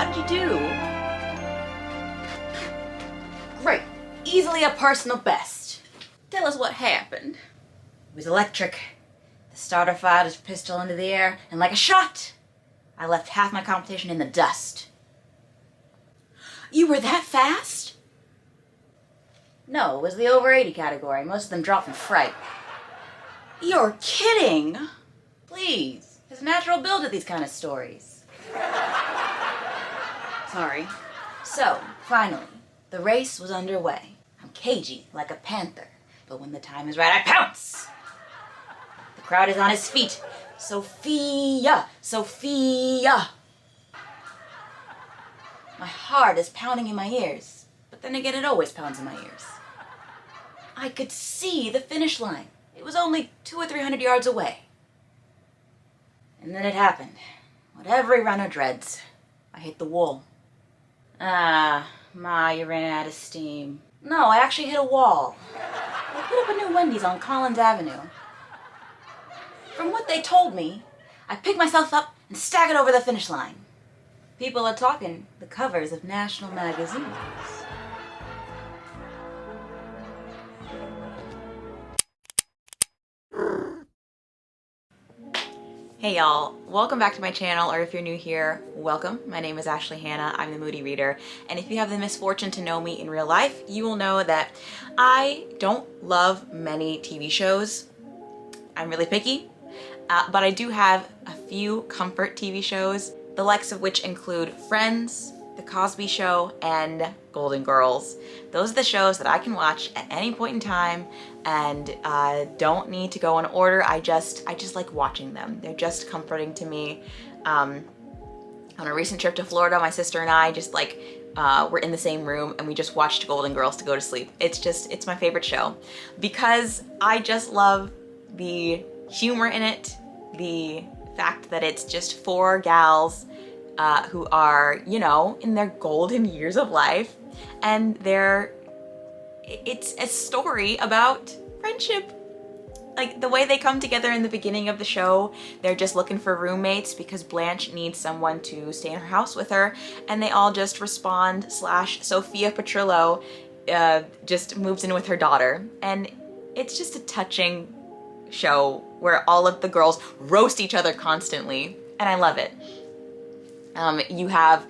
How'd you do? Great. Easily a personal best. Tell us what happened. It was electric. The starter fired his pistol into the air, and like a shot, I left half my competition in the dust. You were that fast? No, it was the over 80 category. Most of them dropped from fright. You're kidding! Please, his natural build at these kind of stories. Sorry. So, finally, the race was underway. I'm cagey, like a panther, but when the time is right, I pounce! The crowd is on his feet. Sophia! Sophia! My heart is pounding in my ears, but then again, it always pounds in my ears. I could see the finish line. It was only 200 or 300 yards away. And then it happened. What every runner dreads. I hit the wall. Ah, Ma, you ran out of steam. No, I actually hit a wall. They put up a new Wendy's on Collins Avenue. From what they told me, I picked myself up and staggered over the finish line. People are talking the covers of national magazines. Hey y'all, welcome back to my channel, or if you're new here, welcome. My name is Ashley Hannah, I'm the Moody Reader, and if you have the misfortune to know me in real life, you will know that I don't love many TV shows. I'm really picky, but I do have a few comfort TV shows, the likes of which include Friends, The Cosby Show, and Golden Girls. Those are the shows that I can watch at any point in time and don't need to go in order. I just like watching them. They're just comforting to me. On a recent trip to Florida, my sister and I just were in the same room and we just watched Golden Girls to go to sleep. It's my favorite show because I just love the humor in it, the fact that it's just four gals who are, you know, in their golden years of life, and it's a story about friendship. Like the way they come together in the beginning of the show, they're just looking for roommates because Blanche needs someone to stay in her house with her, and they all just respond. Sophia Petrillo just moves in with her daughter, and it's just a touching show where all of the girls roast each other constantly, and I love it. You have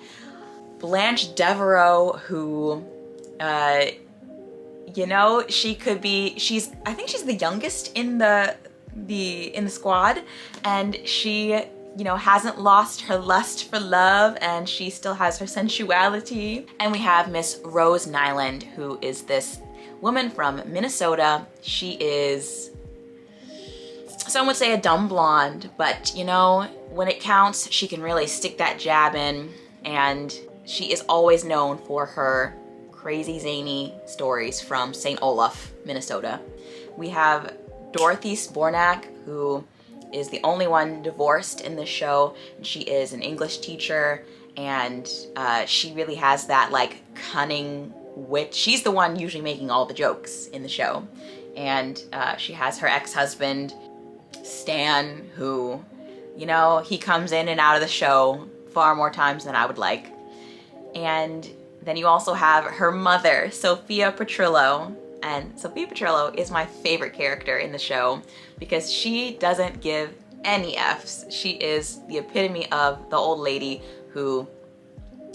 Blanche Devereaux, who, you know, I think she's the youngest in the squad, and she, you know, hasn't lost her lust for love, and she still has her sensuality. And we have Miss Rose Nyland, who is this woman from Minnesota. She is, some would say, a dumb blonde, but you know, when it counts, she can really stick that jab in, and she is always known for her crazy zany stories from St. Olaf, Minnesota. We have Dorothy Spornak, who is the only one divorced in this show. She is an English teacher, and she really has that like cunning wit. She's the one usually making all the jokes in the show. And she has her ex-husband, Stan, who, you know, he comes in and out of the show far more times than I would like. And then you also have her mother, Sophia Petrillo. And Sophia Petrillo is my favorite character in the show because she doesn't give any Fs. She is the epitome of the old lady who,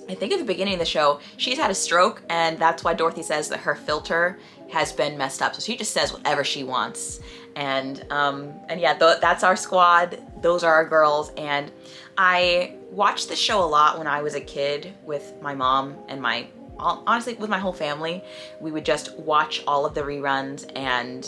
I think at the beginning of the show, she's had a stroke, and that's why Dorothy says that her filter has been messed up. So she just says whatever she wants. And yeah, that's our squad. Those are our girls. And I watched this show a lot when I was a kid with my mom and honestly, with my whole family. We would just watch all of the reruns, and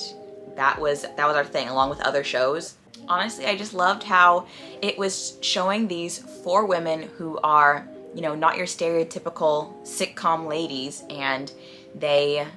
that was our thing, along with other shows. Honestly, I just loved how it was showing these four women who are, you know, not your stereotypical sitcom ladies, and they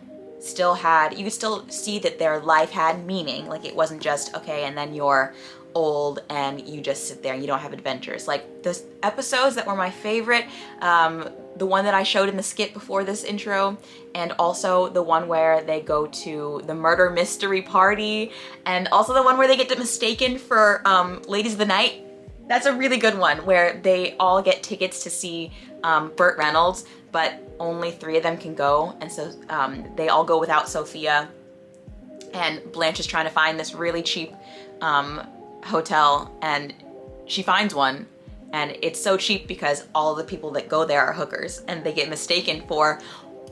still had, you could still see that their life had meaning. Like, it wasn't just, okay, and then you're old and you just sit there and you don't have adventures. Like, the episodes that were my favorite, the one that I showed in the skit before this intro, and also the one where they go to the murder mystery party, and also the one where they get mistaken for Ladies of the Night. That's a really good one, where they all get tickets to see Burt Reynolds, but only 3 of them can go, and so they all go without Sophia, and Blanche is trying to find this really cheap hotel, and she finds one, and it's so cheap because all of the people that go there are hookers, and they get mistaken for,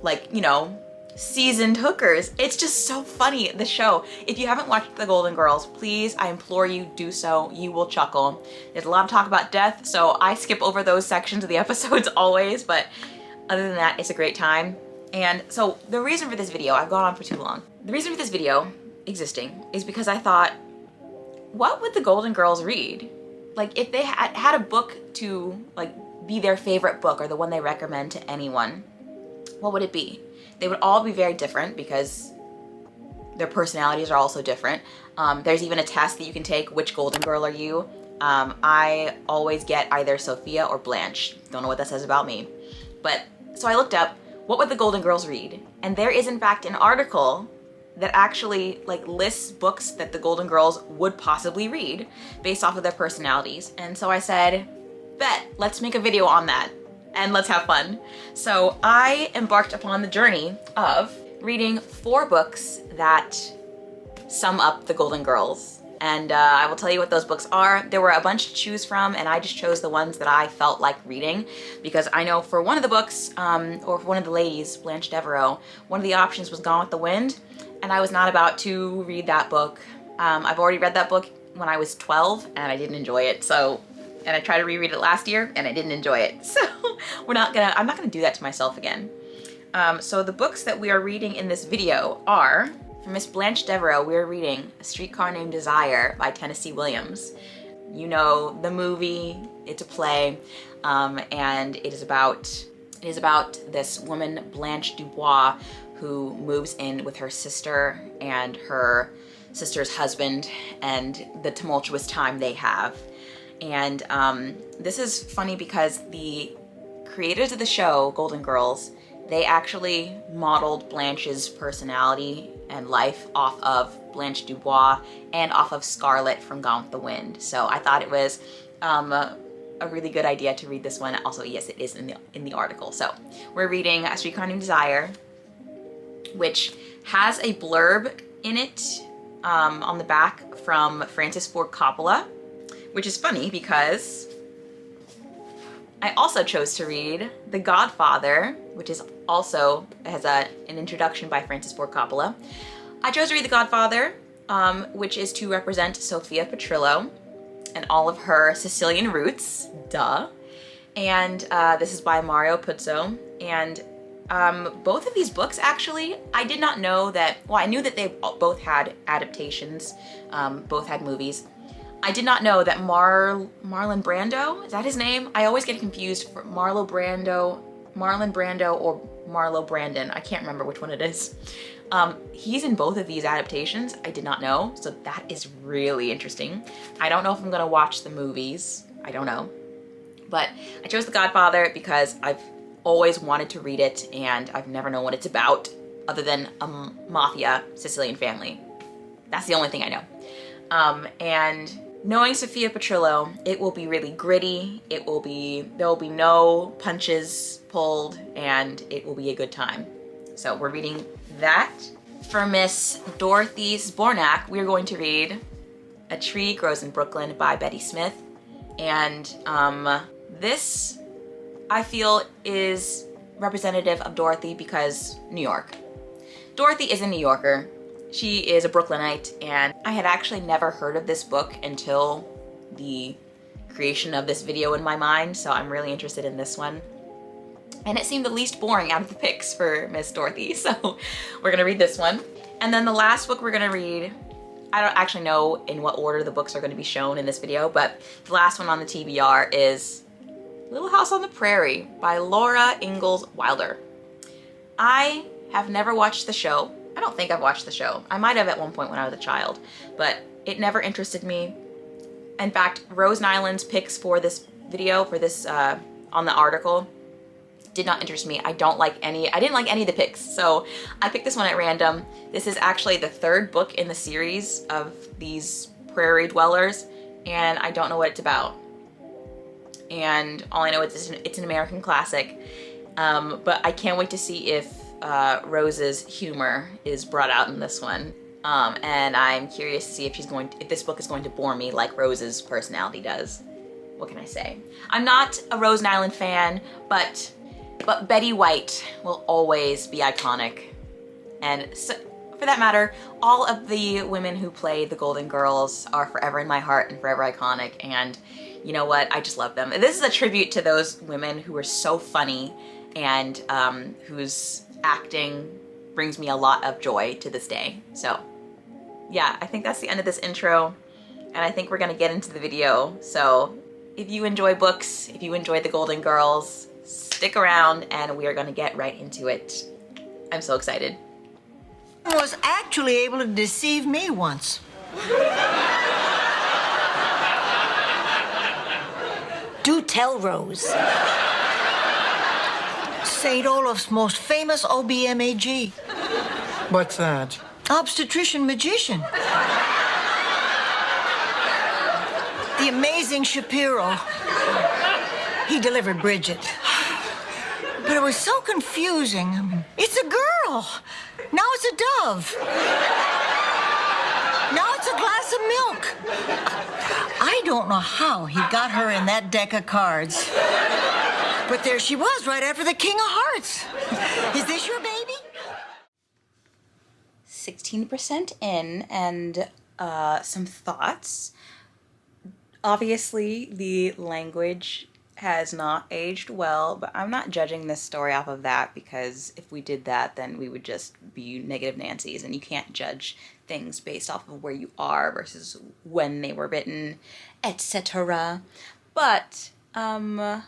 like, you know, seasoned hookers. It's just so funny, the show. If you haven't watched The Golden Girls, please, I implore you, do so. You will chuckle. There's a lot of talk about death, so I skip over those sections of the episodes always, but other than that, it's a great time. And so the reason for this video, I've gone on for too long. The reason for this video existing is because I thought, what would the Golden Girls read? Like, if they had a book to, like, be their favorite book or the one they recommend to anyone, what would it be? They would all be very different because their personalities are also different. There's even a test that you can take, which Golden Girl are you? I always get either Sophia or Blanche. Don't know what that says about me. But, so I looked up, what would the Golden Girls read? And there is in fact an article that actually like lists books that the Golden Girls would possibly read based off of their personalities. And so I said, bet, let's make a video on that. And let's have fun. So I embarked upon the journey of reading 4 books that sum up the Golden Girls. And I will tell you what those books are. There were a bunch to choose from, and I just chose the ones that I felt like reading, because I know for one of the books, or for one of the ladies, Blanche Devereaux, one of the options was Gone with the Wind, and I was not about to read that book. I've already read that book when I was 12, and I didn't enjoy it, so... And I tried to reread it last year, and I didn't enjoy it. So I'm not gonna do that to myself again. So the books that we are reading in this video are, for Miss Blanche Devereaux, we are reading A Streetcar Named Desire by Tennessee Williams. You know the movie, it's a play, and it is about this woman, Blanche Dubois, who moves in with her sister and her sister's husband, and the tumultuous time they have. And this is funny because the creators of the show, Golden Girls, they actually modeled Blanche's personality and life off of Blanche Dubois and off of Scarlett from Gone with the Wind. So I thought it was a really good idea to read this one. Also, yes, it is in the article. So we're reading A Streetcar Named Desire, which has a blurb in it on the back from Francis Ford Coppola, which is funny because I also chose to read The Godfather, which is also has an introduction by Francis Ford Coppola. I chose to read The Godfather, which is to represent Sophia Petrillo and all of her Sicilian roots, duh. And this is by Mario Puzo. And both of these books, actually, I did not know that, well, I knew that they both had adaptations, both had movies. I did not know that Marlon Brando, is that his name? I always get confused for Marlon Brando or Marlo Brandon. I can't remember which one it is. He's in both of these adaptations. I did not know, so that is really interesting. I don't know if I'm gonna watch the movies. I don't know. But I chose The Godfather because I've always wanted to read it, and I've never known what it's about other than a mafia Sicilian family. That's the only thing I know. And knowing Sophia Petrillo, it will be really gritty. There will be no punches pulled, and it will be a good time. So we're reading that. For Miss Dorothy Zbornak, we're going to read A Tree Grows in Brooklyn by Betty Smith. And this, I feel, is representative of Dorothy because New York. Dorothy is a New Yorker. She is a Brooklynite, and I had actually never heard of this book until the creation of this video in my mind, so I'm really interested in this one. And it seemed the least boring out of the picks for Miss Dorothy, so we're gonna read this one. And then the last book we're gonna read, I don't actually know in what order the books are gonna be shown in this video, but the last one on the TBR is Little House on the Prairie by Laura Ingalls Wilder. I have never watched the show. I don't think I've watched the show. I might have at one point when I was a child, but it never interested me. In fact, Rose Nyland's picks for this video, for this, on the article, did not interest me. I didn't like any of the picks, so I picked this one at random. This is actually the 3rd book in the series of these prairie dwellers, and I don't know what it's about. and all I know is it's an American classic. But I can't wait to see if Rose's humor is brought out in this one. And I'm curious to see if this book is going to bore me like Rose's personality does. What can I say? I'm not a Rose and Island fan, but Betty White will always be iconic. And so, for that matter, all of the women who play the Golden Girls are forever in my heart and forever iconic. And you know what? I just love them. This is a tribute to those women who were so funny and whose acting brings me a lot of joy to this day. So yeah, I think that's the end of this intro, and I think we're gonna get into the video. So if you enjoy books, if you enjoy the Golden Girls, stick around and we are gonna get right into it. I'm so excited. Was actually able to deceive me once. Do tell, Rose. St. Olaf's most famous OBMAG. What's that? Obstetrician magician. The amazing Shapiro. He delivered Bridget. But it was so confusing. It's a girl. Now it's a dove. Now it's a glass of milk. I don't know how he got her in that deck of cards. But there she was right after the King of Hearts. Is this your baby? 16% in, and some thoughts. Obviously, the language has not aged well, but I'm not judging this story off of that, because if we did that, then we would just be negative Nancy's, and you can't judge things based off of where you are versus when they were written, etc. But the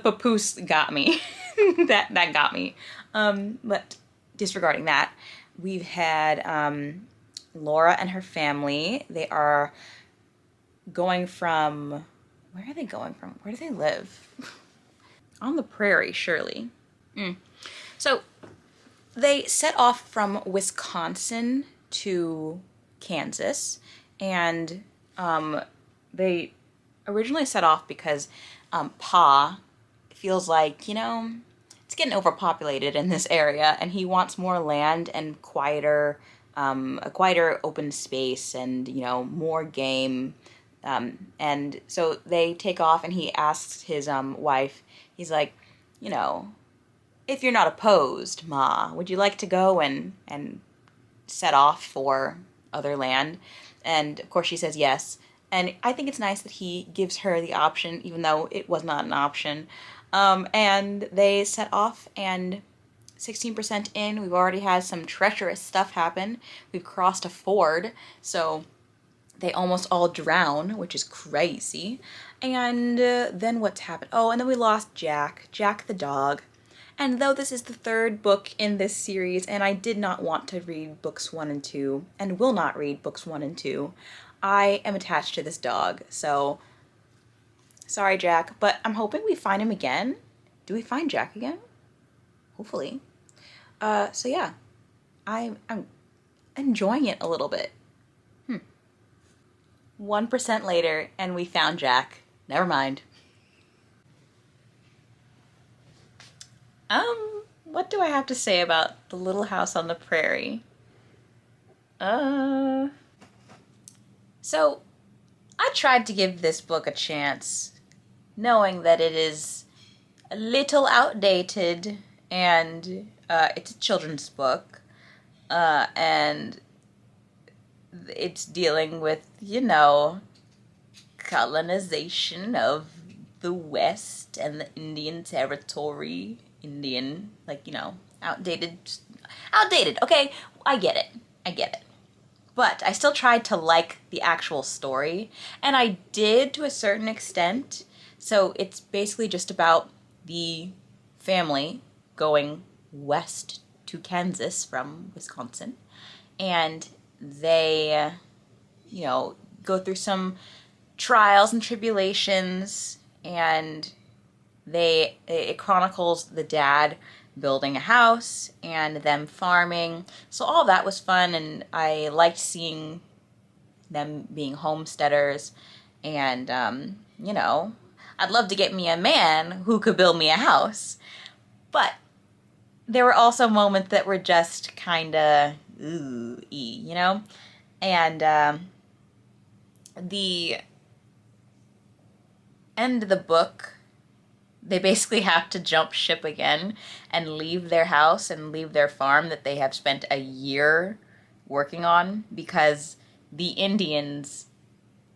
papoose got me. that got me. But disregarding that, we've had Laura and her family. They are going from, where are they going from? Where do they live? On the prairie, surely. So they set off from Wisconsin to Kansas, and they originally set off because Pa feels like, you know, it's getting overpopulated in this area, and he wants more land and quieter, a quieter open space, and, you know, more game. And so they take off, and he asks his wife, he's like, you know, if you're not opposed, Ma, would you like to go and set off for other land? And of course she says yes. And I think it's nice that he gives her the option, even though it was not an option. And they set off, and 16% in, we've already had some treacherous stuff happen. We've crossed a ford, so they almost all drown, which is crazy. And then what's happened? Oh, and then we lost Jack the dog. And though this is the third book in this series, and I did not want to read books 1 and 2, and will not read books 1 and 2, I am attached to this dog. So, sorry, Jack, but I'm hoping we find him again. Do we find Jack again? Hopefully. So yeah, I'm enjoying it a little bit. 1% later, and we found Jack. Never mind. What do I have to say about the Little House on the Prairie? So, I tried to give this book a chance, knowing that it is a little outdated, and it's a children's book, and it's dealing with, you know, colonization of the West and the Indian Territory. Indian, like, you know, outdated, okay, I get it. But I still tried to like the actual story, and I did to a certain extent. So it's basically just about the family going west to Kansas from Wisconsin, and they, you know, go through some trials and tribulations, and it chronicles the dad building a house and them farming. So all that was fun, and I liked seeing them being homesteaders, and you know, I'd love to get me a man who could build me a house. But there were also moments that were just kind of ooh-y, you know? And the end of the book, they basically have to jump ship again and leave their house and leave their farm that they have spent a year working on because the Indians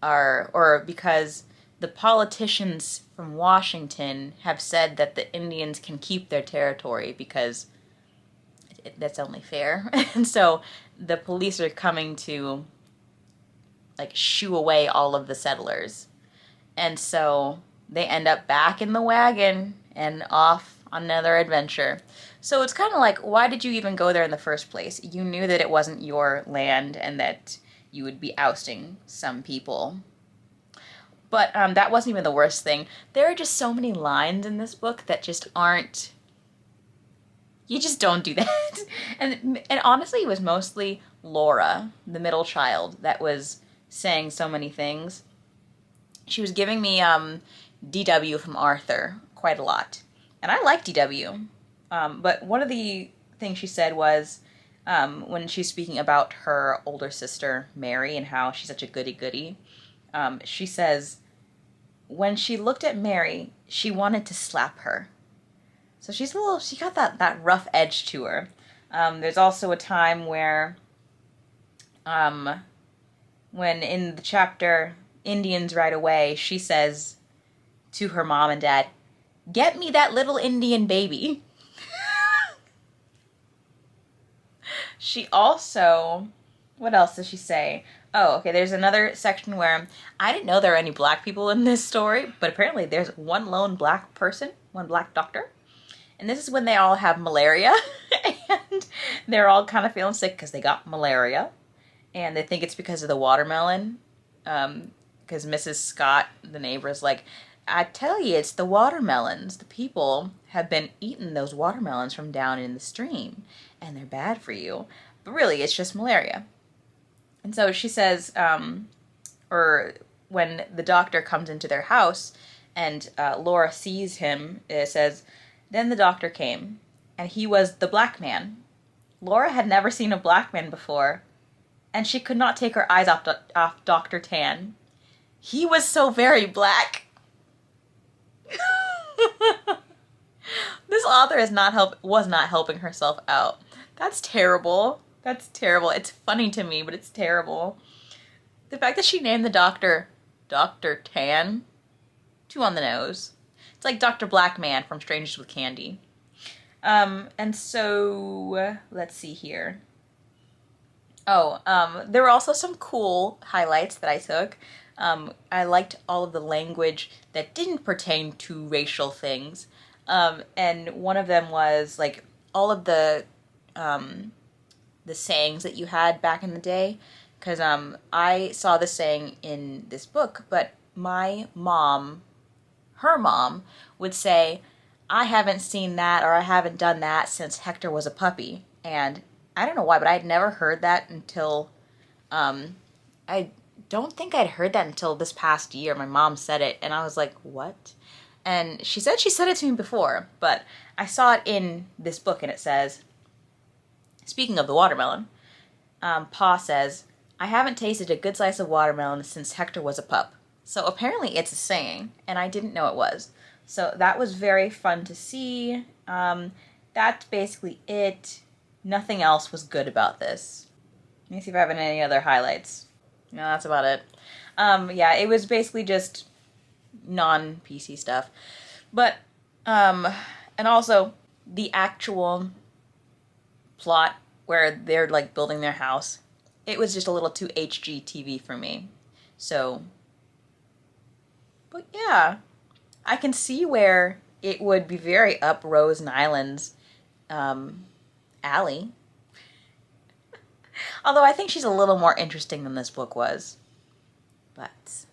are, or because the politicians from Washington have said that the Indians can keep their territory because that's only fair. And so the police are coming to like shoo away all of the settlers. And so they end up back in the wagon and off on another adventure. So it's kind of like, why did you even go there in the first place? You knew that it wasn't your land and that you would be ousting some people. But that wasn't even the worst thing. There are just so many lines in this book that just aren't... You just don't do that. And honestly, it was mostly Laura, the middle child, that was saying so many things. She was giving me DW from Arthur quite a lot. And I like DW. But one of the things she said was when she's speaking about her older sister, Mary, and how she's such a goody-goody, she says, when she looked at Mary, she wanted to slap her. So she got that rough edge to her. There's also a time where, when in the chapter, Indians Right Away, she says to her mom and dad, "Get me that little Indian baby." She also, what else does she say? Oh, okay, there's another section where I didn't know there were any black people in this story, but apparently there's one lone black person, one black doctor. And this is when they all have malaria, and they're all kind of feeling sick because they got malaria. And they think it's because of the watermelon, because Mrs. Scott, the neighbor, is like, I tell you, it's the watermelons. The people have been eating those watermelons from down in the stream, and they're bad for you. But really, it's just malaria. And so she says, or when the doctor comes into their house, and Laura sees him, it says, then the doctor came, and he was the black man. Laura had never seen a black man before, and she could not take her eyes off Dr. Tan. He was so very black. This author was not helping herself out. That's terrible. That's terrible. It's funny to me, but it's terrible. The fact that she named the doctor Dr. Tan, too on the nose. It's like Dr. Blackman from Strangers with Candy. And so, let's see here. Oh, there were also some cool highlights that I took. I liked all of the language that didn't pertain to racial things. And one of them was, like, all of the sayings that you had back in the day. Because I saw the saying in this book, but my mom... her mom would say, I haven't seen that or I haven't done that since Hector was a puppy. And I don't know why, but I'd never heard that until, I don't think I'd heard that until this past year. My mom said it and I was like, what? And she said it to me before, but I saw it in this book and it says, speaking of the watermelon, Pa says, I haven't tasted a good slice of watermelon since Hector was a pup. So apparently it's a saying, and I didn't know it was. So that was very fun to see. That's basically it. Nothing else was good about this. Let me see if I have any other highlights. No, that's about it. Yeah, it was basically just non-PC stuff. But, and also the actual plot where they're like building their house, it was just a little too HGTV for me. So... but yeah, I can see where it would be very up Rose Nyland's alley. Although I think she's a little more interesting than this book was. But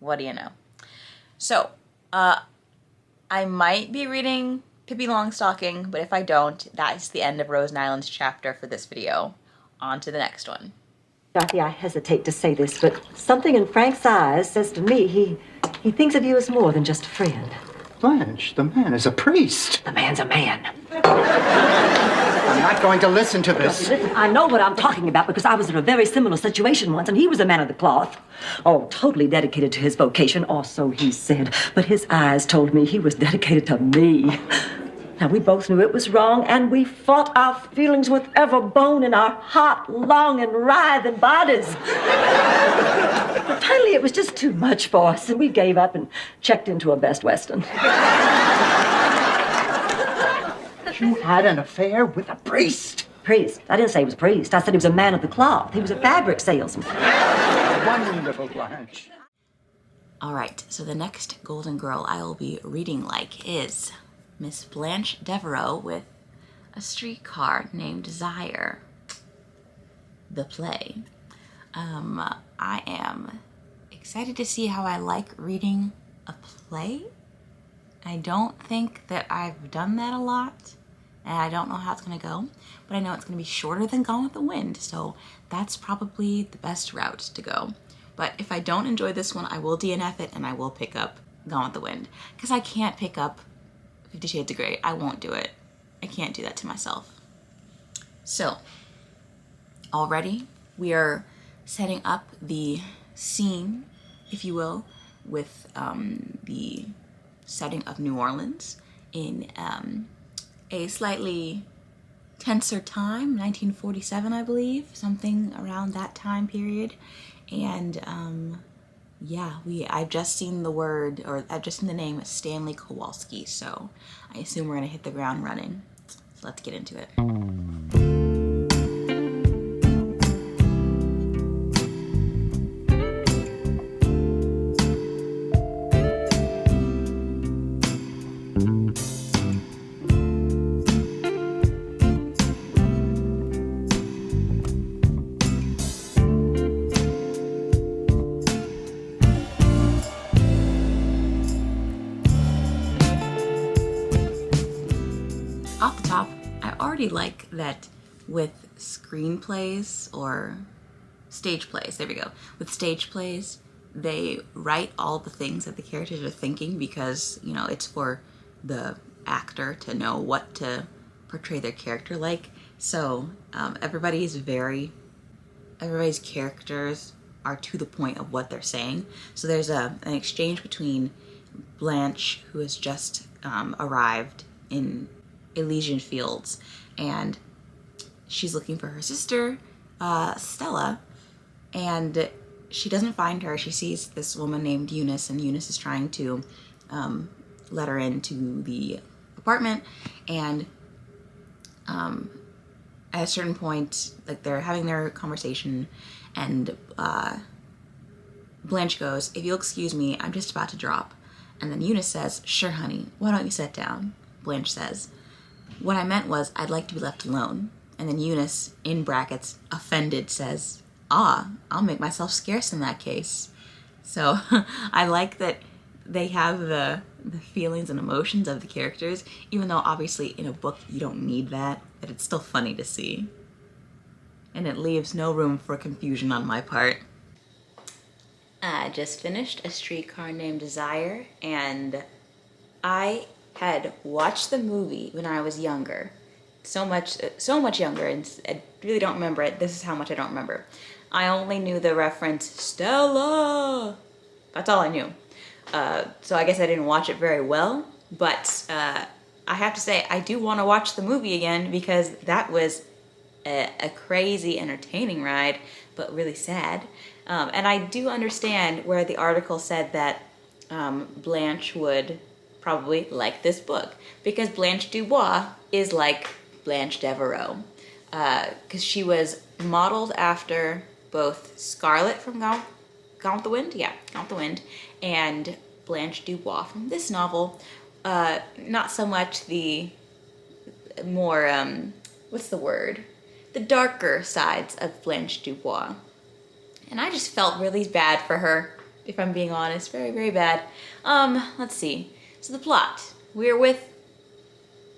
what do you know? So, I might be reading Pippi Longstocking, but if I don't, that is the end of Rose Nyland's chapter for this video. On to the next one. Dorothy, I hesitate to say this, but something in Frank's eyes says to me he thinks of you as more than just a friend. Blanche, the man is a priest. The man's a man. I'm not going to listen to this. Listen, I know what I'm talking about because I was in a very similar situation once, and he was a man of the cloth. Oh, totally dedicated to his vocation, or so he said. But his eyes told me he was dedicated to me. Now, we both knew it was wrong, and we fought our feelings with every bone in our hot, long, and writhing bodies. But finally, it was just too much for us, and we gave up and checked into a Best Western. You had an affair with a priest. Priest? I didn't say he was a priest. I said he was a man of the cloth. He was a fabric salesman. Wonderful, Blanche. All right, so the next Golden Girl I will be reading like is Miss Blanche Devereaux with A Streetcar Named Desire, the play. I am excited to see how I like reading a play. I don't think that I've done that a lot, and I don't know how it's gonna go, but I know it's gonna be shorter than Gone with the Wind, so that's probably the best route to go. But if I don't enjoy this one, I will DNF it and I will pick up Gone with the Wind, because I can't pick up 50 Shades of Grey. I won't do it. I can't do that to myself. So, already we are setting up the scene, if you will, with the setting of New Orleans in a slightly tenser time, 1947, I believe, something around that time period. And yeah, I've just seen I've just seen the name Stanley Kowalski, so I assume we're gonna hit the ground running. So let's get into it. Off the top, I already like that with screenplays or stage plays, there we go. With stage plays, they write all the things that the characters are thinking because, you know, it's for the actor to know what to portray their character like. So everybody's characters are to the point of what they're saying. So there's an exchange between Blanche, who has just arrived in Elysian Fields, and she's looking for her sister, Stella, and she doesn't find her. She sees this woman named Eunice, and Eunice is trying to let her into the apartment, and at a certain point, like, they're having their conversation, and Blanche goes, "If you'll excuse me, I'm just about to drop." And then Eunice says, "Sure, honey, why don't you sit down?" Blanche says, "What I meant was I'd like to be left alone." And then Eunice, in brackets, offended, says, "Ah, I'll make myself scarce in that case." So I like that they have the feelings and emotions of the characters, even though obviously in a book you don't need that, but it's still funny to see. And it leaves no room for confusion on my part. I just finished A Streetcar Named Desire, and I had watched the movie when I was younger. So much younger, and I really don't remember it. This is how much I don't remember. I only knew the reference, Stella! That's all I knew. So I guess I didn't watch it very well, but I have to say, I do want to watch the movie again because that was a crazy, entertaining ride, but really sad. And I do understand where the article said that Blanche would probably like this book, because Blanche Dubois is like Blanche Devereaux, because she was modeled after both Scarlett from Gone with the Wind, Gone with the Wind, and Blanche Dubois from this novel. Not so much the more, what's the word? The darker sides of Blanche Dubois. And I just felt really bad for her, if I'm being honest, very, very bad. Let's see. So the plot, we're with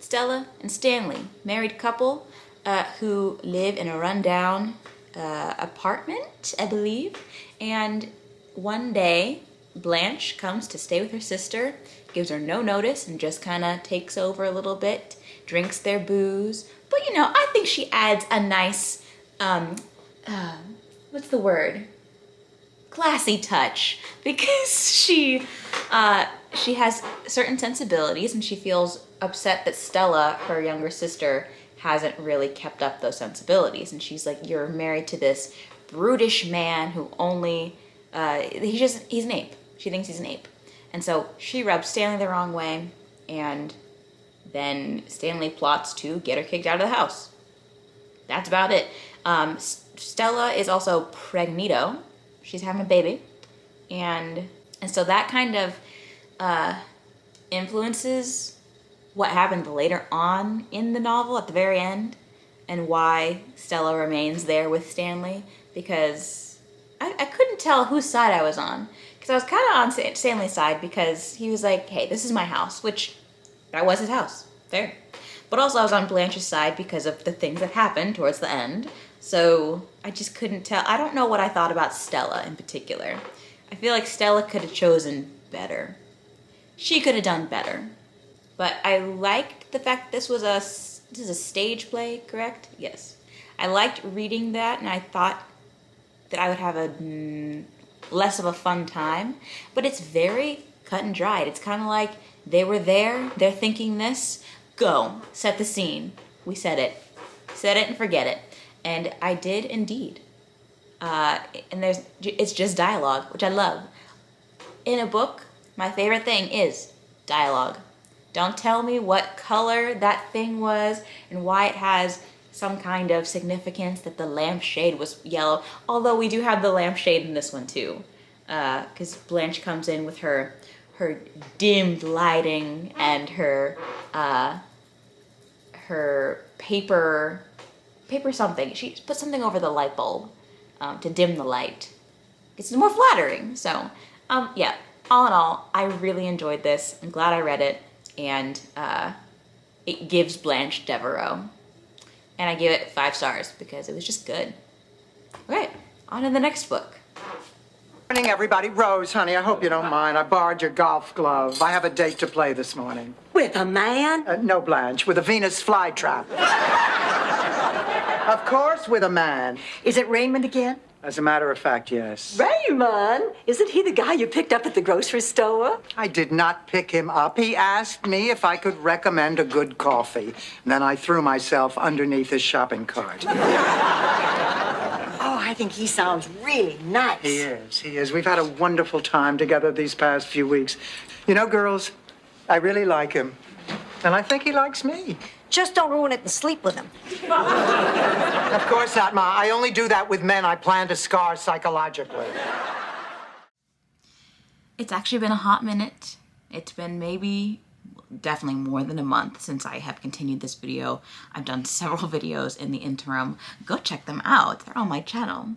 Stella and Stanley, married couple who live in a rundown apartment, I believe. And one day, Blanche comes to stay with her sister, gives her no notice, and just kind of takes over a little bit, drinks their booze. But you know, I think she adds a nice, what's the word? Classy touch, because she has certain sensibilities, and she feels upset that Stella, her younger sister, hasn't really kept up those sensibilities. And she's like, you're married to this brutish man who only, he's an ape. She thinks he's an ape. And so she rubs Stanley the wrong way, and then Stanley plots to get her kicked out of the house. That's about it. Stella is also pregnito. She's having a baby. And so that kind of influences what happened later on in the novel at the very end, and why Stella remains there with Stanley, because I couldn't tell whose side I was on. Because I was kind of on Stanley's side, because he was like, hey, this is my house, which that was his house. There. But also I was on Blanche's side because of the things that happened towards the end. So I just couldn't tell. I don't know what I thought about Stella in particular. I feel like Stella could have chosen better. She could have done better. But I liked the fact that this is a stage play, correct? Yes. I liked reading that, and I thought that I would have a less of a fun time. But it's very cut and dried. It's kind of like they were there, they're thinking this, go, set the scene. We said it. Set it and forget it. And I did indeed. And it's just dialogue, which I love. In a book, my favorite thing is dialogue. Don't tell me what color that thing was and why it has some kind of significance that the lampshade was yellow. Although we do have the lampshade in this one too. Because Blanche comes in with her dimmed lighting and her paper something. She put something over the light bulb to dim the light. It's more flattering. So, yeah. All in all, I really enjoyed this. I'm glad I read it. And it gives Blanche Devereaux. And I give it 5 stars because it was just good. Okay, on to the next book. Morning, everybody. Rose, honey, I hope you don't mind. I borrowed your golf glove. I have a date to play this morning. With a man? No, Blanche, with a Venus flytrap. Of course, with a man. Is it Raymond again? As a matter of fact, yes. Raymond? Isn't he the guy you picked up at the grocery store? I did not pick him up. He asked me if I could recommend a good coffee. And then I threw myself underneath his shopping cart. Oh, I think he sounds really nice. He is. We've had a wonderful time together these past few weeks. You know, girls, I really like him. And I think he likes me. Just don't ruin it and sleep with him. Of course not, Ma. I only do that with men I plan to scar psychologically. It's actually been a hot minute. It's been definitely more than a month since I have continued this video. I've done several videos in the interim. Go check them out. They're on my channel.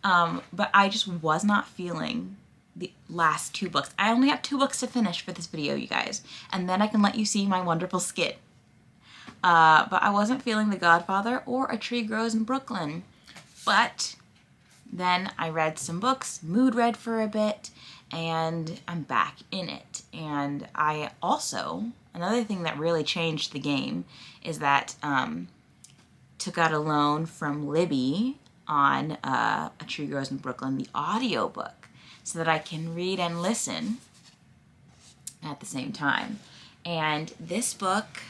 But I just was not feeling the last 2 books. I only have 2 books to finish for this video, you guys. And then I can let you see my wonderful skit. But I wasn't feeling The Godfather or A Tree Grows in Brooklyn. But then I read some books, mood read for a bit, and I'm back in it. And I also, another thing that really changed the game is that took out a loan from Libby on A Tree Grows in Brooklyn, the audiobook, so that I can read and listen at the same time. And this book,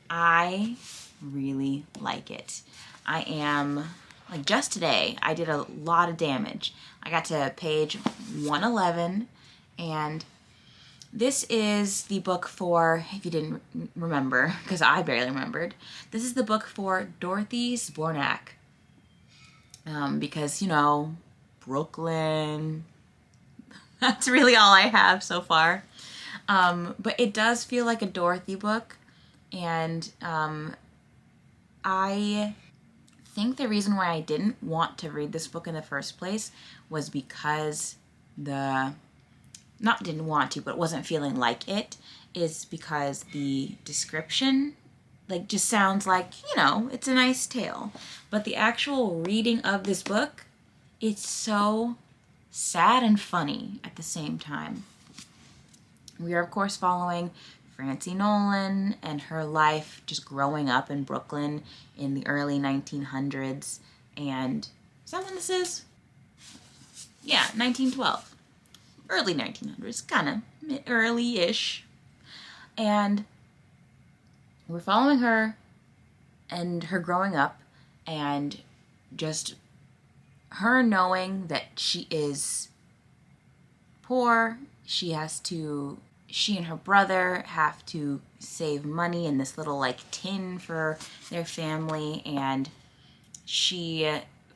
I really like it. I am, like just today, I did a lot of damage. I got to page 111, and this is the book for, if you didn't remember, because I barely remembered, this is the book for Dorothy Zbornak. Because, you know, Brooklyn, that's really all I have so far. But it does feel like a Dorothy book. And I think the reason why I didn't want to read this book in the first place was because not didn't want to, but wasn't feeling like it, is because the description like just sounds like, you know, it's a nice tale. But the actual reading of this book, it's so sad and funny at the same time. We are, of course, following Francie Nolan and her life just growing up in Brooklyn in the early 1900s. And is that when this is? Yeah, 1912. Early 1900s, kind of early-ish. And we're following her and her growing up and just her knowing that she is poor. She and her brother have to save money in this little like tin for their family. And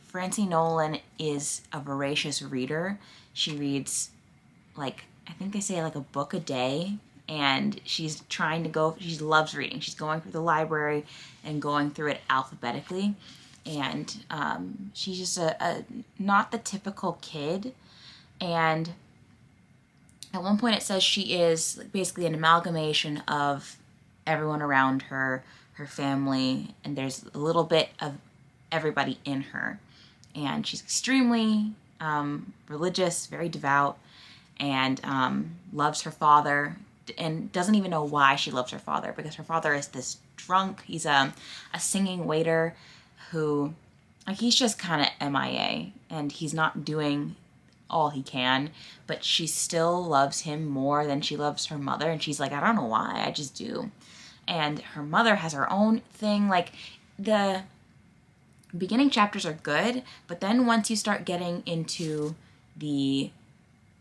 Francie Nolan is a voracious reader. She reads like, I think they say like a book a day. And she loves reading. She's going through the library and going through it alphabetically. And she's just a not the typical kid. And at one point it says she is basically an amalgamation of everyone around her, her family, and there's a little bit of everybody in her. And she's extremely religious, very devout, and loves her father, and doesn't even know why she loves her father, because her father is this drunk. He's a singing waiter who, like, he's just kind of MIA, and he's not doing all he can, but she still loves him more than she loves her mother, and she's like, I don't know why, I just do. And her mother has her own thing. Like, the beginning chapters are good, but then once you start getting into the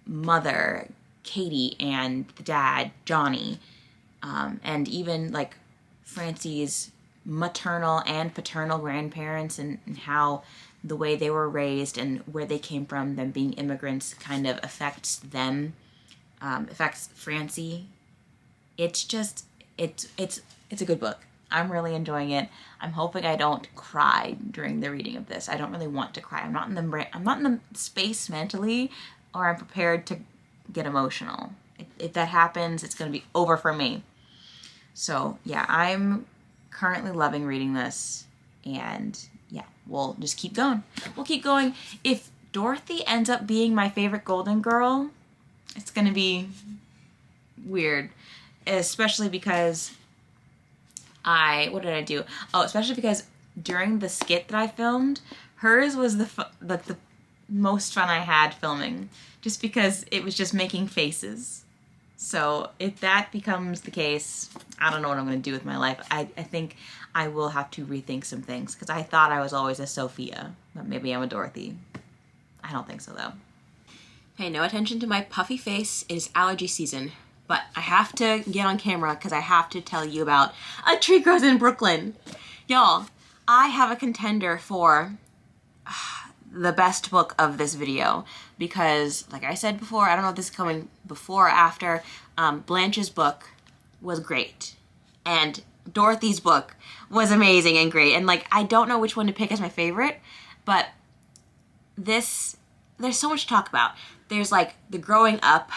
mother, Katie, and the dad, Johnny, and even like Francie's maternal and paternal grandparents, and how the way they were raised and where they came from, them being immigrants, kind of affects them, affects Francie. It's just, it's a good book. I'm really enjoying it. I'm hoping I don't cry during the reading of this. I don't really want to cry. I'm not in the space mentally, or I'm prepared to get emotional. If that happens, it's going to be over for me. So yeah, I'm currently loving reading this, and yeah, we'll just keep going. We'll keep going. If Dorothy ends up being my favorite Golden Girl, it's going to be weird, especially because what did I do? Oh, especially because during the skit that I filmed, hers was the most fun I had filming, just because it was just making faces. So if that becomes the case, I don't know what I'm going to do with my life. I think I will have to rethink some things, because I thought I was always a Sophia, but maybe I'm a Dorothy. I don't think so, though. Pay no attention to my puffy face. It is allergy season. But I have to get on camera because I have to tell you about A Tree Grows in Brooklyn. Y'all, I have a contender for the best book of this video, because, like I said before, I don't know if this is coming before or after, Blanche's book was great, and Dorothy's book was amazing and great, and like, I don't know which one to pick as my favorite, but there's so much to talk about. There's like the growing up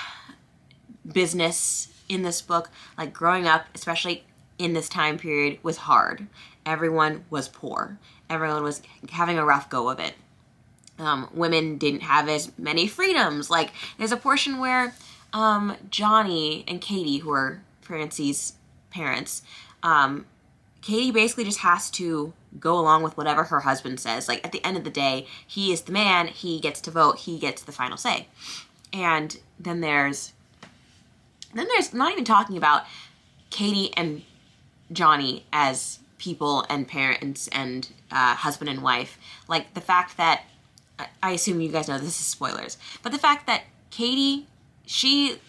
business in this book. Like, growing up, especially in this time period, was hard. Everyone was poor. Everyone was having a rough go of it. Women didn't have as many freedoms. Like, there's a portion where Johnny and Katie, who are Francie's parents, Katie basically just has to go along with whatever her husband says. Like, at the end of the day, he is the man, he gets to vote, he gets the final say. And then there's not even talking about Katie and Johnny as people and parents and husband and wife. Like, the fact that, I assume you guys know this is spoilers, but the fact that Katie,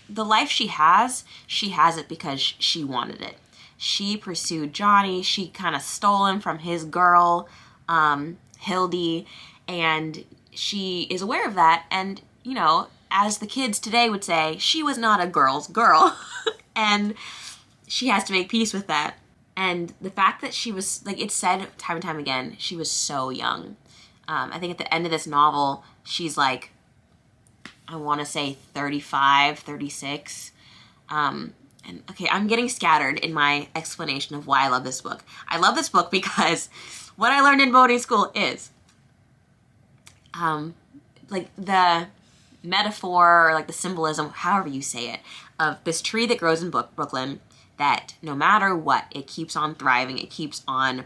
the life she has it because she wanted it. She pursued Johnny. She kind of stole him from his girl, Hildy, and she is aware of that. And, you know, as the kids today would say, she was not a girl's girl. And she has to make peace with that. And the fact that she was, like, it's said time and time again, she was so young. I think at the end of this novel, she's like, I want to say 35, 36. and okay, I'm getting scattered in my explanation of why I love this book. I love this book because what I learned in boarding school is, like the metaphor or like the symbolism, however you say it, of this tree that grows in Brooklyn that no matter what, it keeps on thriving, it keeps on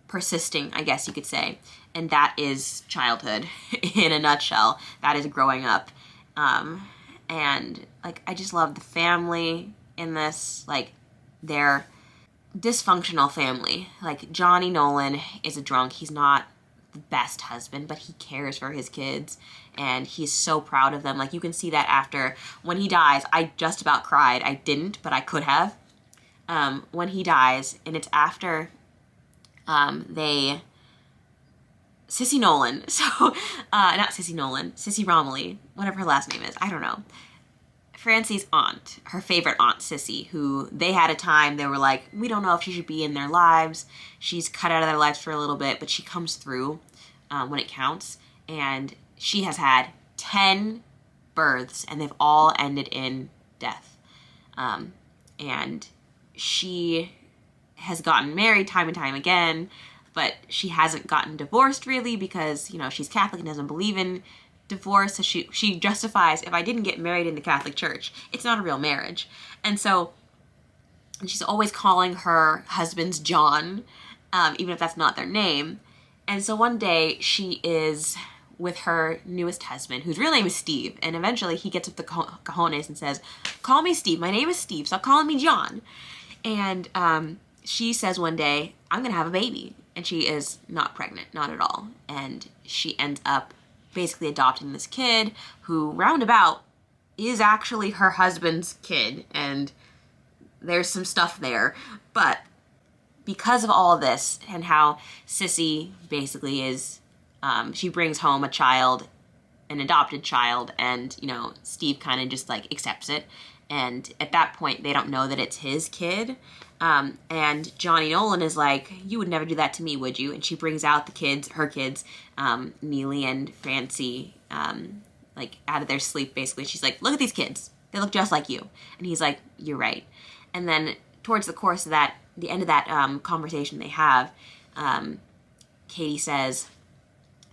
persisting, I guess you could say. And that is childhood in a nutshell. That is growing up. And like, I just love the family in this, like their dysfunctional family. Like Johnny Nolan is a drunk. He's not the best husband, but he cares for his kids and he's so proud of them. Like you can see that after when he dies. I just about cried. I didn't, but I could have. When he dies, and it's after Sissy Nolan, so not Sissy Nolan, Sissy Romilly, whatever her last name is, I don't know. Francie's aunt, her favorite aunt, Sissy, who they had a time, they were like, we don't know if she should be in their lives. She's cut out of their lives for a little bit, but she comes through when it counts. And she has had 10 births, and they've all ended in death. And she has gotten married time and time again, but she hasn't gotten divorced really because, you know, she's Catholic and doesn't believe in divorce. So she justifies, if I didn't get married in the Catholic Church, it's not a real marriage. And she's always calling her husbands John, even if that's not their name. And so one day she is with her newest husband, whose real name is Steve. And eventually he gets up the cojones and says, call me Steve. My name is Steve. Stop calling me John. And she says one day, I'm going to have a baby. And she is not pregnant, not at all. And she ends up basically adopting this kid who, roundabout, is actually her husband's kid. And there's some stuff there. But because of all of this and how Sissy basically is, she brings home a child, an adopted child, and, you know, Steve kind of just, like, accepts it. And at that point, they don't know that it's his kid. And Johnny Nolan is like, you would never do that to me, would you? And she brings out her kids, Neely and Francie, like out of their sleep, basically. She's like, look at these kids. They look just like you. And he's like, you're right. And then towards the course of that, the end of that conversation they have, Katie says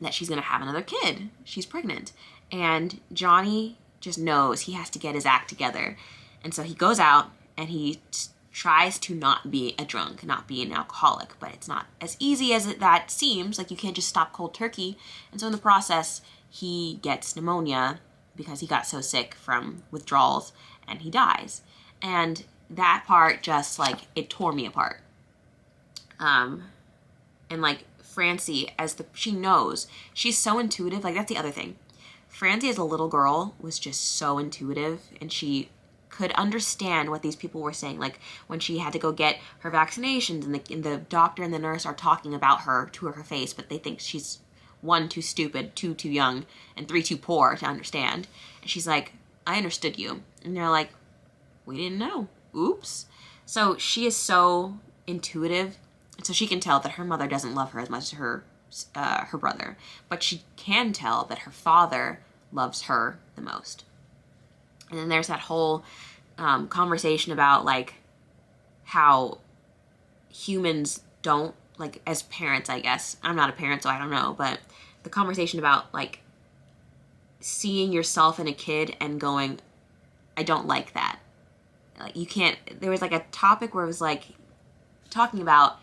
that she's going to have another kid. She's pregnant. And Johnny just knows he has to get his act together. And so he goes out and he tries to not be a drunk, not be an alcoholic, but it's not as easy as that seems. Like, you can't just stop cold turkey. And so in the process, he gets pneumonia because he got so sick from withdrawals, and he dies. And that part just, like, it tore me apart. And, like, Francie, she knows, she's so intuitive. Like, that's the other thing. Francie as a little girl was just so intuitive, and she could understand what these people were saying. Like when she had to go get her vaccinations and the doctor and the nurse are talking about her to her face, but they think she's 1, too stupid, 2, too young, and 3, too poor to understand. And she's like, I understood you. And they're like, we didn't know. Oops. So she is so intuitive. And so she can tell that her mother doesn't love her as much as her brother. But she can tell that her father loves her the most. And then there's that whole conversation about, like, how humans don't, like, as parents, I guess. I'm not a parent, so I don't know. But the conversation about, like, seeing yourself in a kid and going, I don't like that. Like, you can't, there was, like, a topic where it was, like, talking about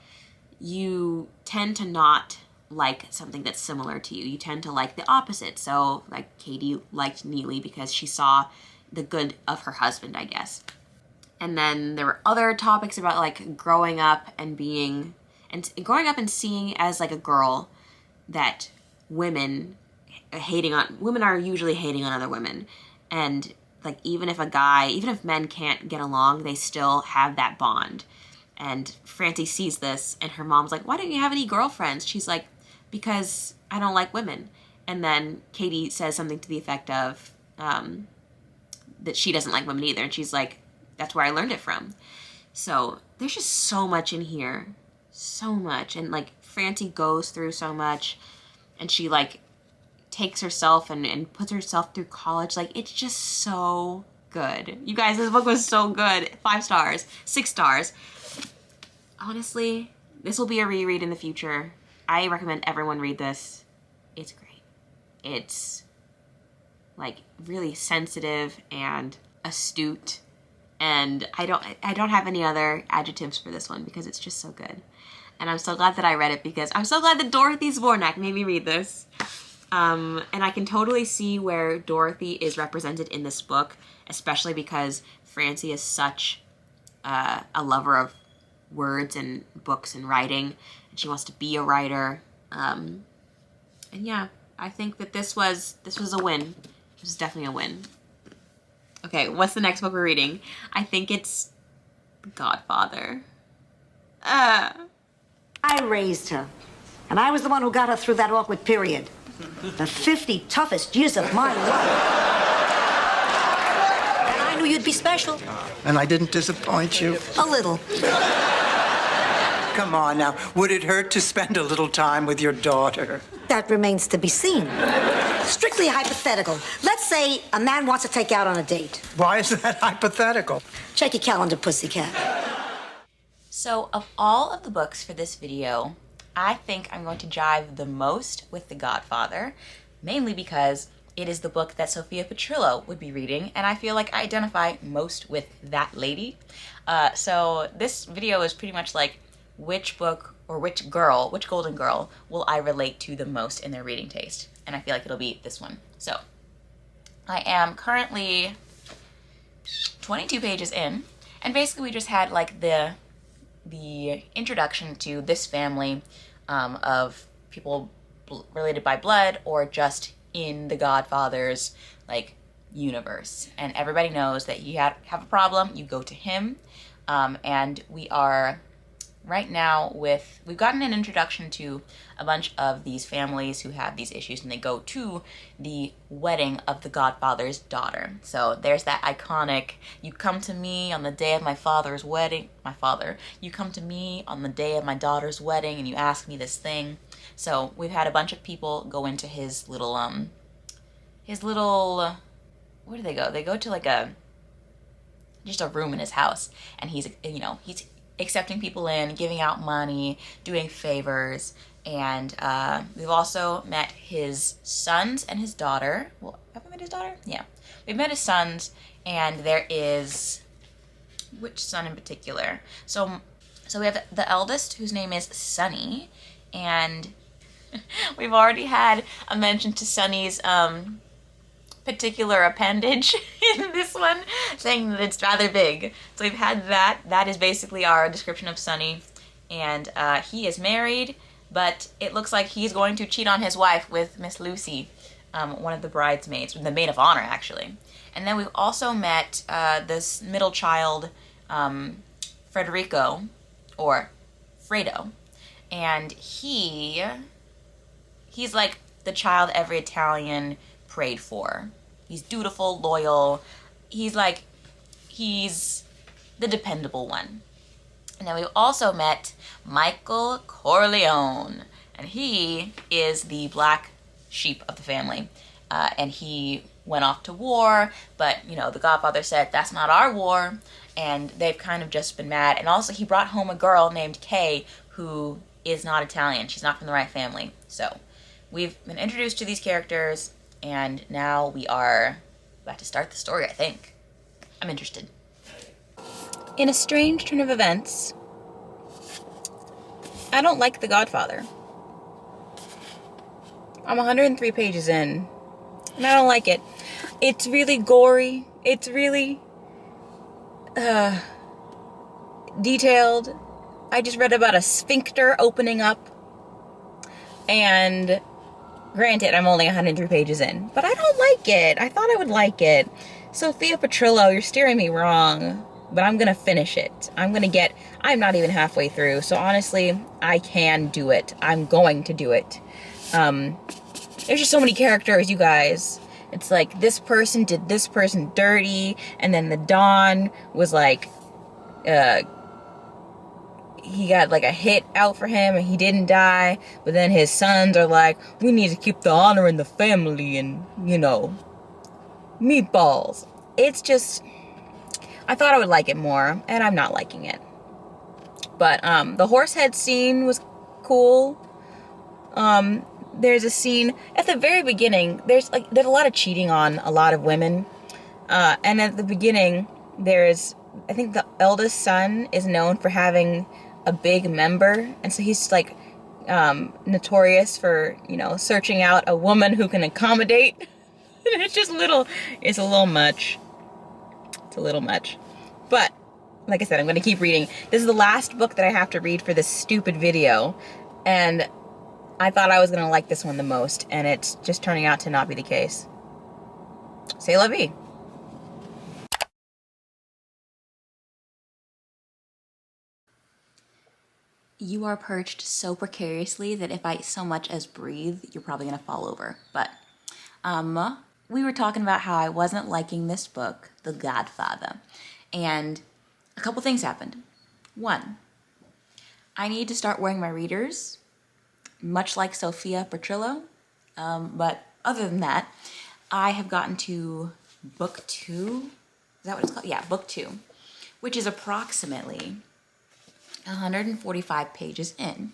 you tend to not like something that's similar to you. You tend to like the opposite. So, like, Katie liked Neely because she saw the good of her husband, I guess. And then there were other topics about, like, growing up and seeing as, like, a girl that women are usually hating on other women. And, like, even if men can't get along, they still have that bond. And Francie sees this, and her mom's like, why don't you have any girlfriends? She's like, because I don't like women. And then Katie says something to the effect of, that she doesn't like women either. And she's like, that's where I learned it from. So there's just so much in here. So much. And, like, Francie goes through so much. And she, like, takes herself and puts herself through college. Like, it's just so good. You guys, this book was so good. 5 stars, 6 stars. Honestly, this will be a reread in the future. I recommend everyone read this. It's great. It's like really sensitive and astute, and I don't have any other adjectives for this one because it's just so good. And I'm so glad that I read it because I'm so glad that Dorothy Zbornak made me read this. And I can totally see where Dorothy is represented in this book, especially because Francie is such a lover of words and books and writing, and she wants to be a writer. And yeah, I think that this was a win. This is definitely a win. Okay, what's the next book we're reading? I think it's Godfather. I raised her, and I was the one who got her through that awkward period. The 50 toughest years of my life. And I knew you'd be special. And I didn't disappoint you. A little. Come on now. Would it hurt to spend a little time with your daughter? That remains to be seen. Strictly hypothetical. Let's say a man wants to take out on a date. Why is that hypothetical? Check your calendar, pussycat. So of all of the books for this video, I think I'm going to jive the most with The Godfather, mainly because it is the book that Sophia Petrillo would be reading, and I feel like I identify most with that lady. So this video is pretty much like, which book or which golden girl will I relate to the most in their reading taste? And I feel like it'll be this one. So I am currently 22 pages in, and basically we just had like the introduction to this family of people related by blood or just in the Godfather's like universe. And everybody knows that you have a problem, you go to him. And we are right now we've gotten an introduction to a bunch of these families who have these issues, and they go to the wedding of the Godfather's daughter. So there's that iconic, you come to me on the day of my father's wedding, you come to me on the day of my daughter's wedding and you ask me this thing. So we've had a bunch of people go into his little, where do they go? They go to like just a room in his house, and he's accepting people in, giving out money, doing favors, and we've also met his sons and his daughter. Well, have we met his daughter? Yeah. We've met his sons, and there is... which son in particular? So we have the eldest, whose name is Sonny, and we've already had a mention to Sonny's particular appendage in this one, saying that it's rather big. So we've had that. That is basically our description of Sonny. And he is married, but it looks like he's going to cheat on his wife with Miss Lucy, one of the bridesmaids, the maid of honor, actually. And then we've also met this middle child, Federico, or Fredo. And he's like the child every Italian prayed for. He's dutiful, loyal. He's the dependable one. And then we've also met Michael Corleone, and he is the black sheep of the family. And he went off to war, but the Godfather said, that's not our war, and they've kind of just been mad. And also he brought home a girl named Kay, who is not Italian. She's not from the right family. So we've been introduced to these characters, and now we are about to start the story, I think. I'm interested. In a strange turn of events, I don't like The Godfather. I'm 103 pages in, and I don't like it. It's really gory. It's really detailed. I just read about a sphincter opening up, and granted, I'm only 103 pages in, but I don't like it. I thought I would like it. Sophia Petrillo, you're steering me wrong, but I'm gonna finish it. I'm not even halfway through, so honestly, I can do it. I'm going to do it. There's just so many characters, you guys. It's like, this person did this person dirty, and then the Don was like, he got like a hit out for him and he didn't die, but then his sons are like, we need to keep the honor in the family, and meatballs. it's just, I thought I would like it more, and I'm not liking it. But the horse head scene was cool. There's a scene at the very beginning. There's a lot of cheating on a lot of women, and at the beginning, I think the eldest son is known for having a big member, and so he's like notorious for, you know, searching out a woman who can accommodate. It's just it's a little much. It's a little much. But like I said, I'm going to keep reading. This is the last book that I have to read for this stupid video, and I thought I was going to like this one the most, and it's just turning out to not be the case. C'est la vie. You are perched so precariously that if I so much as breathe, you're probably going to fall over. But we were talking about how I wasn't liking this book, The Godfather, and a couple things happened. One, I need to start wearing my readers, much like Sophia Petrillo. But other than that, I have gotten to book 2. Is that what it's called? Yeah, book 2, which is approximately 145 pages in.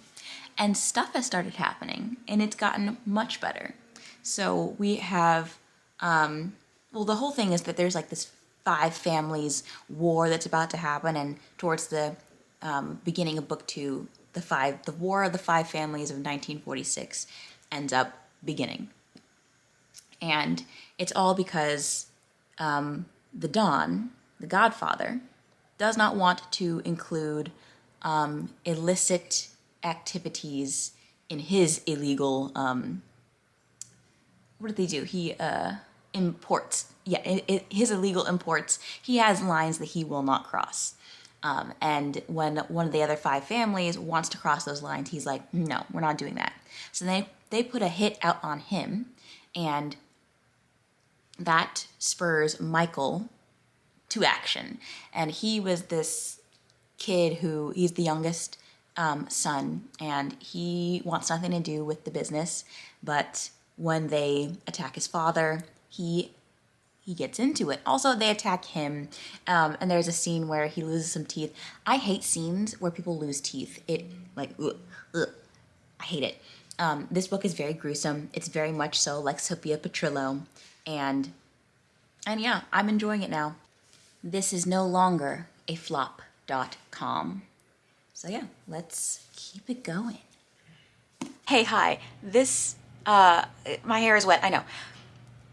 And stuff has started happening, and it's gotten much better. So we have, well, the whole thing is that there's like this 5 families war that's about to happen, and towards the beginning of book 2, the War of the 5 Families of 1946 ends up beginning. And it's all because the Don, the Godfather, does not want to include illicit activities in his illegal, what did they do? He imports, his illegal imports. He has lines that he will not cross. And when one of the other 5 families wants to cross those lines, he's like, no, we're not doing that. So they put a hit out on him, and that spurs Michael to action. And he was this kid he's the youngest son, and he wants nothing to do with the business. But when they attack his father, he gets into it. Also, they attack him, and there's a scene where he loses some teeth. I hate scenes where people lose teeth. I hate it. This book is very gruesome. It's very much so like Sophia Petrillo, and yeah, I'm enjoying it now. This is no longer a flop.com. So yeah, let's keep it going. Hey, hi. This, my hair is wet, I know.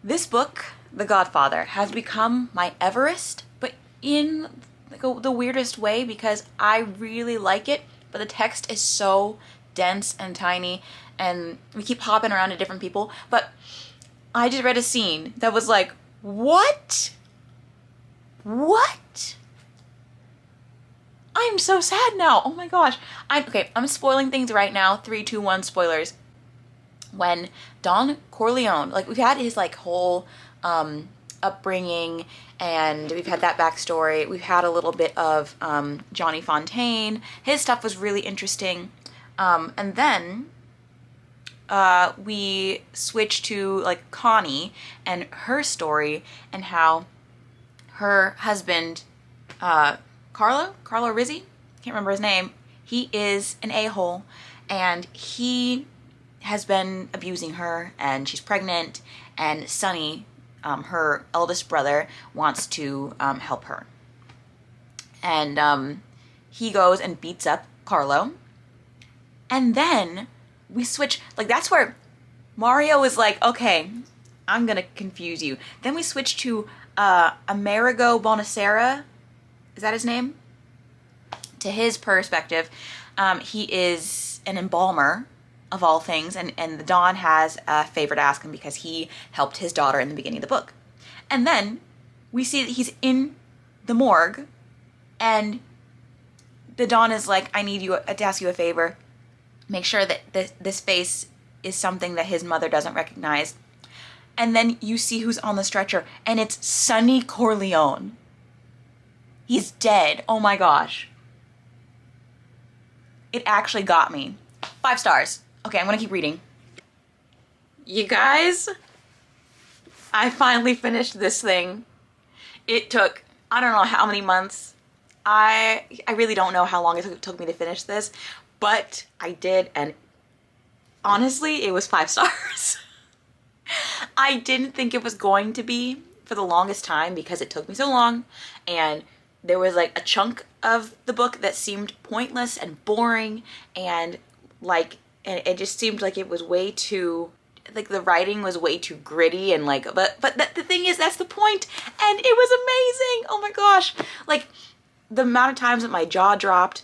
This book, The Godfather, has become my Everest, but in the weirdest way, because I really like it, but the text is so dense and tiny, and we keep hopping around to different people. But I just read a scene that was like, what? What? I'm so sad now. Oh my gosh. I'm spoiling things right now. 3, 2, 1, spoilers. When Don Corleone, like, we've had his like whole upbringing, and we've had that backstory. We've had a little bit of Johnny Fontaine. His stuff was really interesting. And then we switched to like Connie and her story, and how her husband, Carlo Rizzi, can't remember his name, he is an a-hole, and he has been abusing her, and she's pregnant, and Sonny, her eldest brother, wants to help her. And he goes and beats up Carlo, and then we switch, like, that's where Mario is like, okay, I'm gonna confuse you. Then we switch to Amerigo Bonacera, is that his name? To his perspective, he is an embalmer, of all things, and the Don has a favor to ask him because he helped his daughter in the beginning of the book. And then we see that he's in the morgue, and the Don is like, I need you to ask you a favor. Make sure that this face is something that his mother doesn't recognize. And then you see who's on the stretcher, and it's Sonny Corleone. He's dead. Oh my gosh. It actually got me. 5 stars. Okay, I'm gonna keep reading. You guys, I finally finished this thing. It took, I don't know how many months. I really don't know how long it took me to finish this, but I did, and honestly, it was 5 stars. I didn't think it was going to be for the longest time because it took me so long, and there was like a chunk of the book that seemed pointless and boring, and like, and it just seemed like it was way too, like the writing was way too gritty, and like, but the thing is, that's the point, and it was amazing. Oh my gosh. Like, the amount of times that my jaw dropped,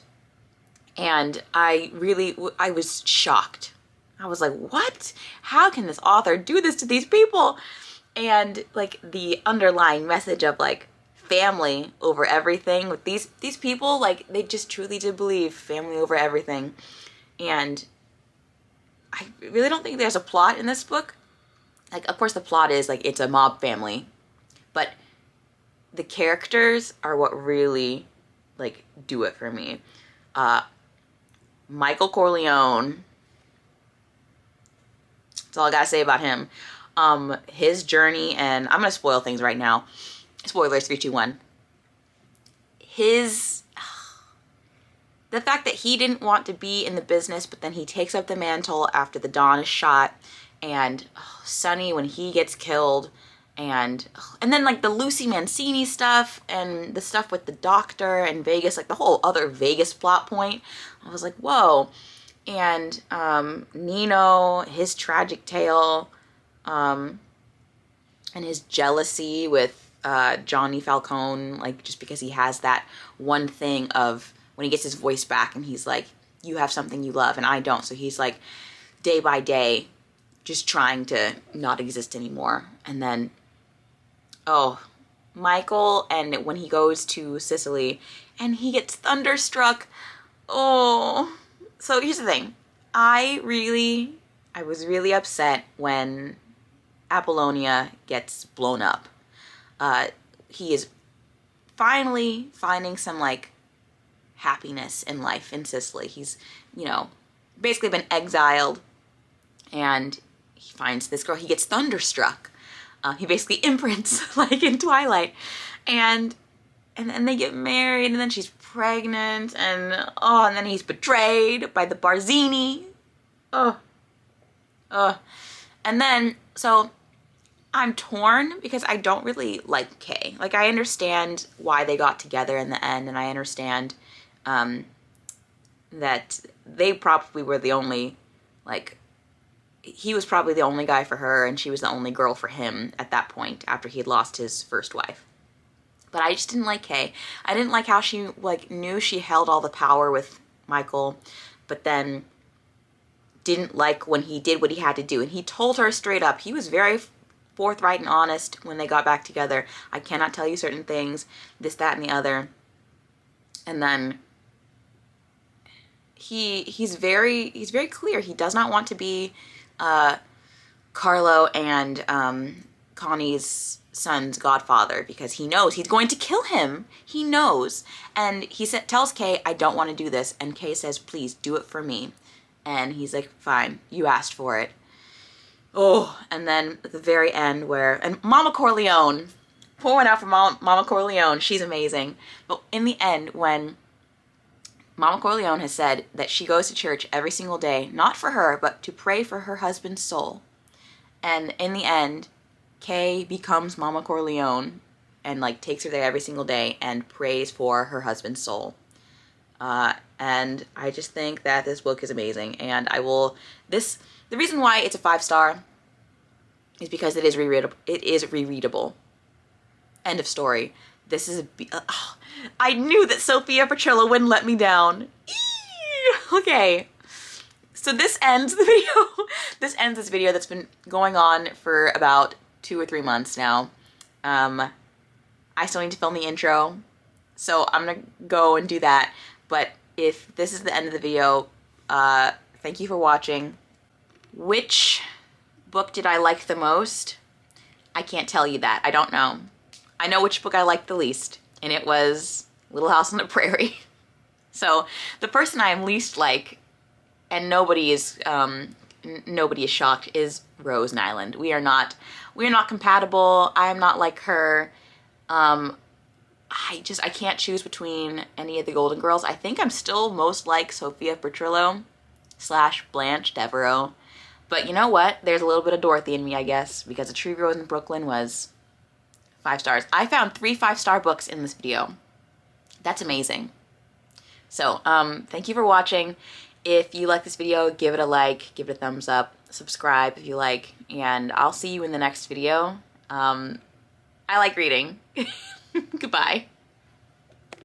and I was shocked. I was like, what? How can this author do this to these people? And like the underlying message of like family over everything with these people, like they just truly did believe family over everything. And I really don't think there's a plot in this book. Like, of course the plot is like it's a mob family, but the characters are what really like do it for me. Michael Corleone, that's all I gotta say about him. His journey, and I'm gonna spoil things right now. Spoilers, 3, 2, 1. The fact that he didn't want to be in the business, but then he takes up the mantle after the Don is shot, and Sonny when he gets killed, and then like the Lucy Mancini stuff, and the stuff with the doctor and Vegas, like the whole other Vegas plot point. I was like, whoa. And Nino, his tragic tale, and his jealousy with Johnny Falcone, like just because he has that one thing of when he gets his voice back and he's like, you have something you love and I don't. So he's like day by day just trying to not exist anymore. And then, Michael, and when he goes to Sicily and he gets thunderstruck. So here's the thing. I was really upset when Apollonia gets blown up. He is finally finding some like happiness in life in Sicily. He's, basically been exiled, and he finds this girl. He gets thunderstruck. He basically imprints like in Twilight, and they get married, and then she's pregnant, and then he's betrayed by the Barzini. And then, so I'm torn because I don't really like Kay. Like, I understand why they got together in the end, and I understand that they probably were the only, like, he was probably the only guy for her, and she was the only girl for him at that point after he had lost his first wife. But I just didn't like Kay. I didn't like how she, like, knew she held all the power with Michael, but then didn't like when he did what he had to do. And he told her straight up. He was very forthright and honest when they got back together. I cannot tell you certain things, this, that, and the other. And then he's very clear. He does not want to be Carlo and Connie's son's godfather because he knows he's going to kill him. He knows. And he tells Kay, I don't want to do this. And Kay says, please do it for me. And he's like, fine, you asked for it. And then at the very end and Mama Corleone, pour one out for Mama Corleone. She's amazing. But in the end, when Mama Corleone has said that she goes to church every single day, not for her, but to pray for her husband's soul. And in the end, Kay becomes Mama Corleone and like takes her there every single day and prays for her husband's soul. And I just think that this book is amazing. And the reason why it's a 5-star is because it is rereadable. It is rereadable. End of story. This is I knew that Sophia Petrillo wouldn't let me down. Okay. So this ends the video. This ends this video that's been going on for about 2 or 3 months now. I still need to film the intro, so I'm gonna go and do that. But if this is the end of the video, thank you for watching. Which book did I like the most? I can't tell you that. I don't know. I know which book I liked the least, and it was Little House on the Prairie. So the person I am least like, and nobody is shocked, is Rose Nyland. We are not compatible. I am not like her. I can't choose between any of the Golden Girls. I think I'm still most like Sophia Petrillo / Blanche Devereaux. But you know what? There's a little bit of Dorothy in me, I guess, because A Tree Grows in Brooklyn was 5 stars. I found 3 5-star books in this video. That's amazing. So, thank you for watching. If you like this video, give it a like, give it a thumbs up, subscribe if you like, and I'll see you in the next video. I like reading. Goodbye.